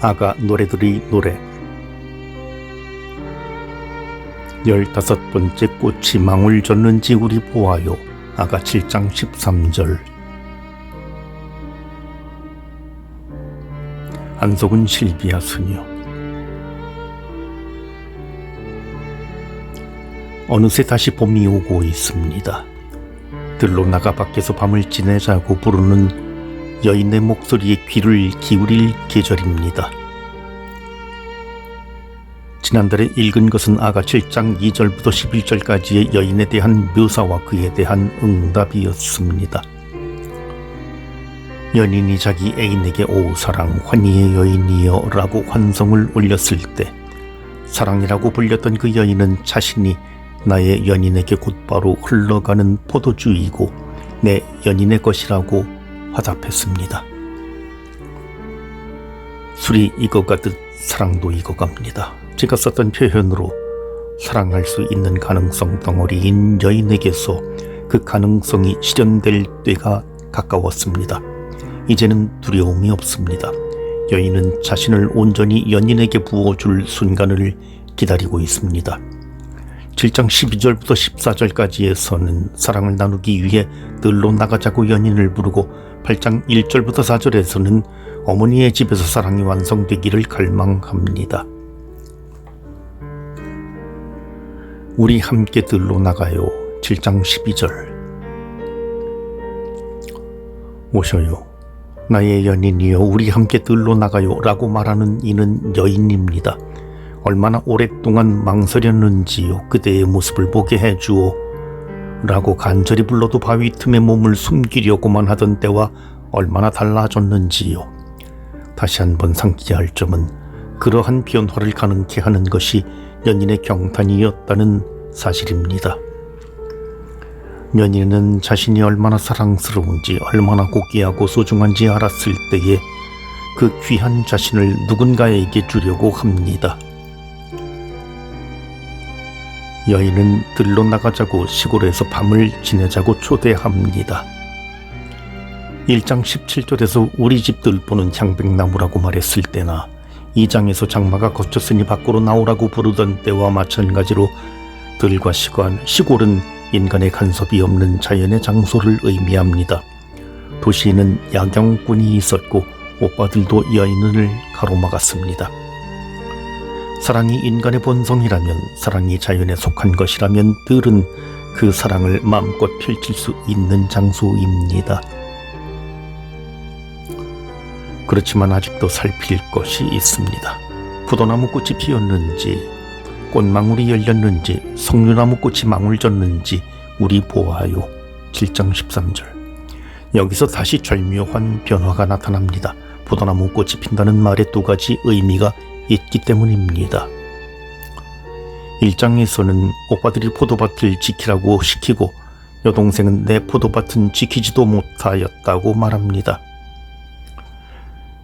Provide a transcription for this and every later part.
아가 노래들의 노래 15번째 꽃이 망울 졌는지 우리 보아요. 아가 7장 13절. 안석은 실비아 수녀. 어느새 다시 봄이 오고 있습니다. 들로 나가 밖에서 밤을 지내자고 부르는 여인의 목소리에 귀를 기울일 계절입니다. 지난달에 읽은 것은 아가 7장 2절부터 11절까지의 여인에 대한 묘사와 그에 대한 응답이었습니다. 연인이 자기 애인에게 오 사랑 환희의 여인이여 라고 환성을 올렸을 때 사랑이라고 불렸던 그 여인은 자신이 나의 연인에게 곧바로 흘러가는 포도주이고 내 연인의 것이라고 화답했습니다. 술이 익어가듯 사랑도 익어갑니다. 제가 썼던 표현으로 사랑할 수 있는 가능성 덩어리인 여인에게서 그 가능성이 실현될 때가 가까웠습니다. 이제는 두려움이 없습니다. 여인은 자신을 온전히 연인에게 부어줄 순간을 기다리고 있습니다. 7장 12절부터 14절까지에서는 사랑을 나누기 위해 들로 나가자고 연인을 부르고 8장 1절부터 4절에서는 어머니의 집에서 사랑이 완성되기를 갈망합니다. 우리 함께 들로 나가요. 7장 12절. 오셔요. 나의 연인이여 우리 함께 들로 나가요 라고 말하는 이는 여인입니다. 얼마나 오랫동안 망설였는지요. 그대의 모습을 보게 해주오 라고 간절히 불러도 바위 틈에 몸을 숨기려고만 하던 때와 얼마나 달라졌는지요. 다시 한번 상기할 점은 그러한 변화를 가능케 하는 것이 연인의 경탄이었다는 사실입니다. 연인은 자신이 얼마나 사랑스러운지 얼마나 고귀하고 소중한지 알았을 때에 그 귀한 자신을 누군가에게 주려고 합니다. 여인은 들로 나가자고 시골에서 밤을 지내자고 초대합니다. 1장 17절에서 우리 집 들보는 향백나무라고 말했을 때나 2장에서 장마가 걷혔으니 밖으로 나오라고 부르던 때와 마찬가지로 들과 시골은 인간의 간섭이 없는 자연의 장소를 의미합니다. 도시에는 야경꾼이 있었고 오빠들도 여인을 가로막았습니다. 사랑이 인간의 본성이라면, 사랑이 자연에 속한 것이라면 들은 그 사랑을 마음껏 펼칠 수 있는 장소입니다. 그렇지만 아직도 살필 것이 있습니다. 포도나무 꽃이 피었는지, 꽃망울이 열렸는지, 석류나무 꽃이 망울졌는지 우리 보아요. 7장 13절. 여기서 다시 절묘한 변화가 나타납니다. 포도나무 꽃이 핀다는 말에 두 가지 의미가 있기 때문입니다. 1장에서는 오빠들이 포도밭을 지키라고 시키고 여동생은 내 포도밭은 지키지도 못하였다고 말합니다.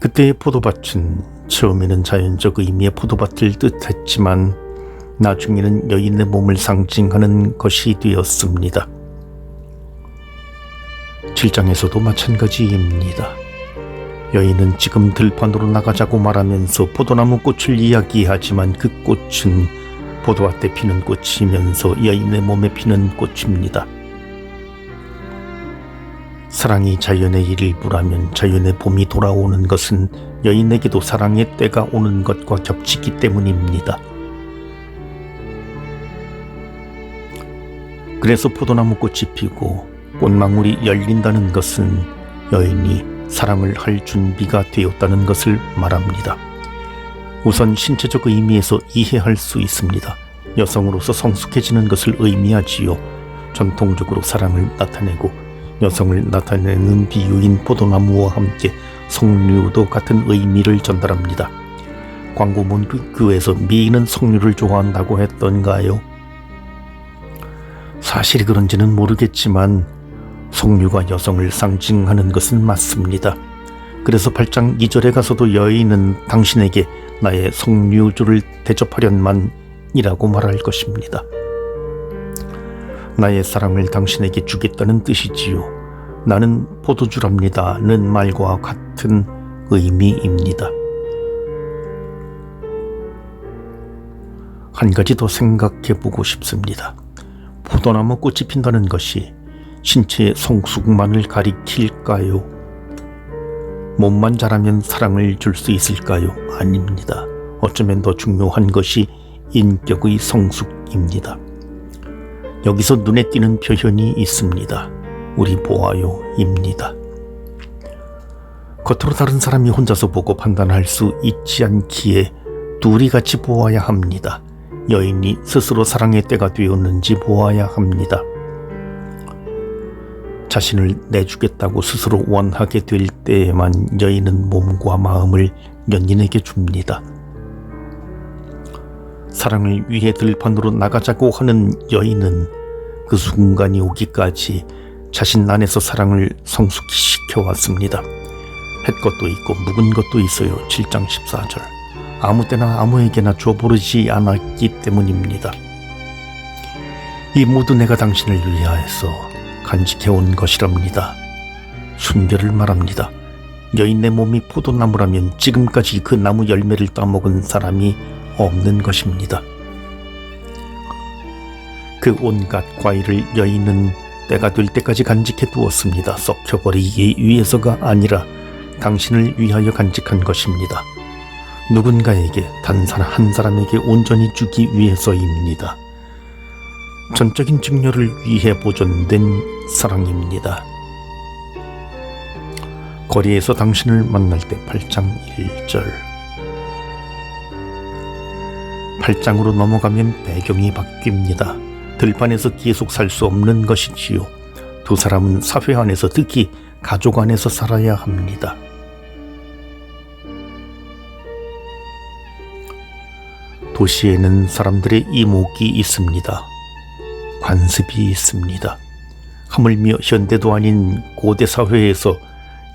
그때의 포도밭은 처음에는 자연적 의미의 포도밭을 뜻했지만 나중에는 여인의 몸을 상징하는 것이 되었습니다. 7장에서도 마찬가지입니다. 여인은 지금 들판으로 나가자고 말하면서 포도나무 꽃을 이야기하지만 그 꽃은 포도밭에 피는 꽃이면서 여인의 몸에 피는 꽃입니다. 사랑이 자연의 일부라면 자연의 봄이 돌아오는 것은 여인에게도 사랑의 때가 오는 것과 겹치기 때문입니다. 그래서 포도나무 꽃이 피고 꽃망울이 열린다는 것은 여인이 사랑을 할 준비가 되었다는 것을 말합니다. 우선 신체적 의미에서 이해할 수 있습니다. 여성으로서 성숙해지는 것을 의미하지요. 전통적으로 사랑을 나타내고 여성을 나타내는 비유인 포도나무와 함께 석류도 같은 의미를 전달합니다. 광고 문구에서 미인은 석류를 좋아한다고 했던가요? 사실이 그런지는 모르겠지만 석류가 여성을 상징하는 것은 맞습니다. 그래서 8장 2절에 가서도 여인은 당신에게 나의 석류주를 대접하련만이라고 말할 것입니다. 나의 사랑을 당신에게 주겠다는 뜻이지요. 나는 포도주랍니다는 말과 같은 의미입니다. 한 가지 더 생각해 보고 싶습니다. 포도나무 꽃이 핀다는 것이 신체의 성숙만을 가리킬까요? 몸만 자라면 사랑을 줄 수 있을까요? 아닙니다. 어쩌면 더 중요한 것이 인격의 성숙입니다. 여기서 눈에 띄는 표현이 있습니다. 우리 보아요입니다. 겉으로 다른 사람이 혼자서 보고 판단할 수 있지 않기에 둘이 같이 보아야 합니다. 여인이 스스로 사랑의 때가 되었는지 보아야 합니다. 자신을 내주겠다고 스스로 원하게 될 때에만 여인은 몸과 마음을 연인에게 줍니다. 사랑을 위해 들판으로 나가자고 하는 여인은 그 순간이 오기까지 자신 안에서 사랑을 성숙히 시켜왔습니다. 할 것도 있고 묵은 것도 있어요. 7장 14절. 아무 때나 아무에게나 줘버리지 않았기 때문입니다. 이 모두 내가 당신을 위하여서 간직해온 것이랍니다. 순결을 말합니다. 여인의 몸이 포도나무라면 지금까지 그 나무 열매를 따먹은 사람이 없는 것입니다. 그 온갖 과일을 여인은 때가 될 때까지 간직해 두었습니다. 썩혀버리기 위해서가 아니라 당신을 위하여 간직한 것입니다. 누군가에게 단 한 사람에게 온전히 주기 위해서입니다. 전적인 증여를 위해 보존된 사랑입니다. 거리에서 당신을 만날 때 8장 1절. 8장으로 넘어가면 배경이 바뀝니다. 들판에서 계속 살 수 없는 것이지요. 두 사람은 사회 안에서, 특히 가족 안에서 살아야 합니다. 도시에는 사람들의 이목이 있습니다. 관습이 있습니다. 하물며 현대도 아닌 고대 사회에서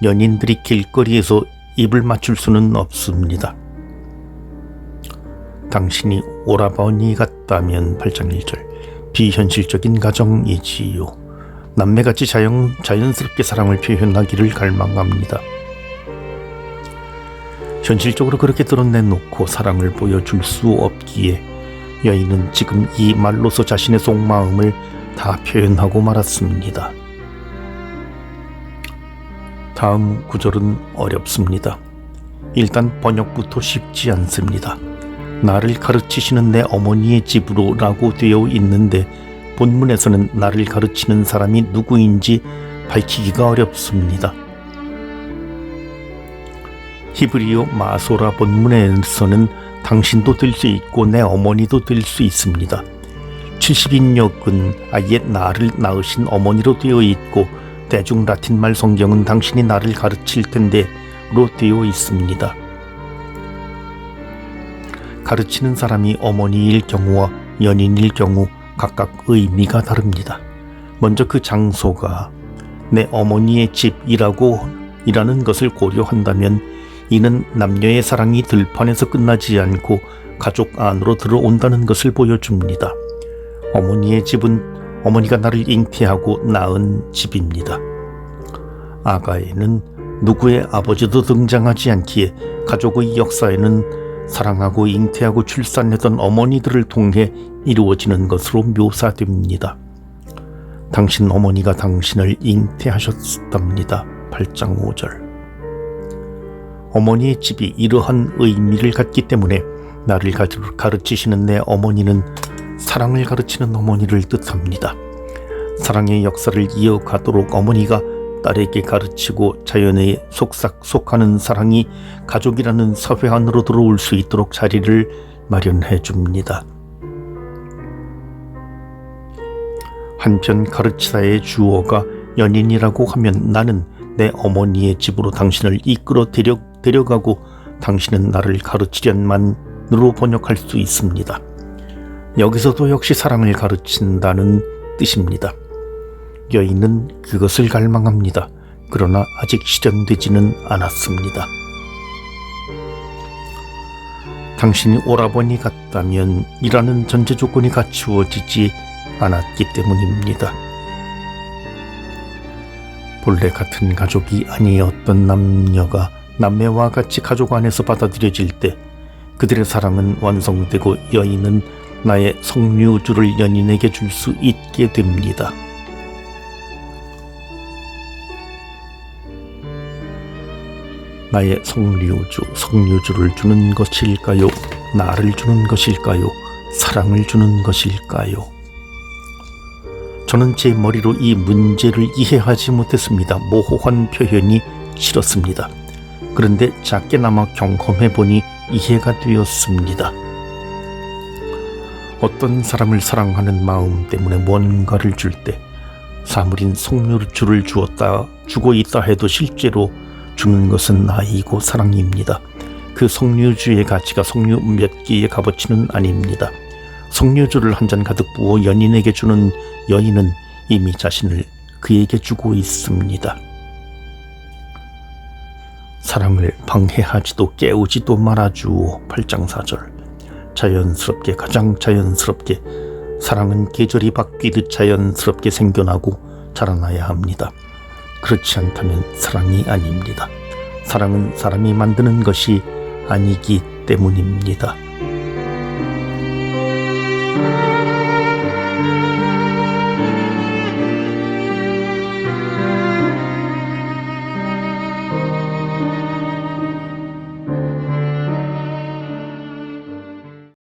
연인들이 길거리에서 입을 맞출 수는 없습니다. 당신이 오라버니 같다면 8장 1절. 비현실적인 가정이지요. 남매같이 자연스럽게 사랑을 표현하기를 갈망합니다. 현실적으로 그렇게 드러내놓고 사랑을 보여줄 수 없기에 여인은 지금 이 말로서 자신의 속마음을 다 표현하고 말았습니다. 다음 구절은 어렵습니다. 일단 번역부터 쉽지 않습니다. 나를 가르치시는 내 어머니의 집으로 라고 되어 있는데 본문에서는 나를 가르치는 사람이 누구인지 밝히기가 어렵습니다. 히브리어 마소라 본문에서는 당신도 될 수 있고 내 어머니도 될 수 있습니다. 70인역은 아예 나를 낳으신 어머니로 되어 있고 대중 라틴말 성경은 당신이 나를 가르칠 텐데로 되어 있습니다. 가르치는 사람이 어머니일 경우와 연인일 경우 각각 의미가 다릅니다. 먼저 그 장소가 내 어머니의 집이라는 것을 고려한다면 이는 남녀의 사랑이 들판에서 끝나지 않고 가족 안으로 들어온다는 것을 보여줍니다. 어머니의 집은 어머니가 나를 잉태하고 낳은 집입니다. 아가에는 누구의 아버지도 등장하지 않기에 가족의 역사에는 사랑하고 잉태하고 출산했던 어머니들을 통해 이루어지는 것으로 묘사됩니다. 당신 어머니가 당신을 잉태하셨답니다. 8장 5절. 어머니의 집이 이러한 의미를 갖기 때문에 나를 가르치시는 내 어머니는 사랑을 가르치는 어머니를 뜻합니다. 사랑의 역사를 이어가도록 어머니가 딸에게 가르치고 자연에 속삭하는 사랑이 가족이라는 사회 안으로 들어올 수 있도록 자리를 마련해 줍니다. 한편 가르치다의 주어가 연인이라고 하면 나는 내 어머니의 집으로 당신을 이끌어 데려가고 당신은 나를 가르치련만으로 번역할 수 있습니다. 여기서도 역시 사랑을 가르친다는 뜻입니다. 여인은 그것을 갈망합니다. 그러나 아직 실현되지는 않았습니다. 당신이 오라버니 같다면 이라는 전제 조건이 갖추어지지 않았기 때문입니다. 본래 같은 가족이 아니었던 남녀가 남매와 같이 가족 안에서 받아들여질 때 그들의 사랑은 완성되고 여인은 나의 성류주를 연인에게 줄 수 있게 됩니다. 나의 성류주를 주는 것일까요? 나를 주는 것일까요? 사랑을 주는 것일까요? 저는 제 머리로 이 문제를 이해하지 못했습니다. 모호한 표현이 싫었습니다. 그런데 작게나마 경험해보니 이해가 되었습니다. 어떤 사람을 사랑하는 마음 때문에 뭔가를 줄 때 사물인 성류주를 주고 있다 해도 실제로 주는 것은愛고 사랑입니다. 그 성류주의 가치가 성류 몇 개의 값어치는 아닙니다. 성류주를 한 잔 가득 부어 연인에게 주는 여인은 이미 자신을 그에게 주고 있습니다. 사랑을 방해하지도 깨우지도 말아주오. 8장 4절. 자연스럽게, 가장 자연스럽게, 사랑은 계절이 바뀌듯 자연스럽게 생겨나고 자라나야 합니다. 그렇지 않다면 사랑이 아닙니다. 사랑은 사람이 만드는 것이 아니기 때문입니다.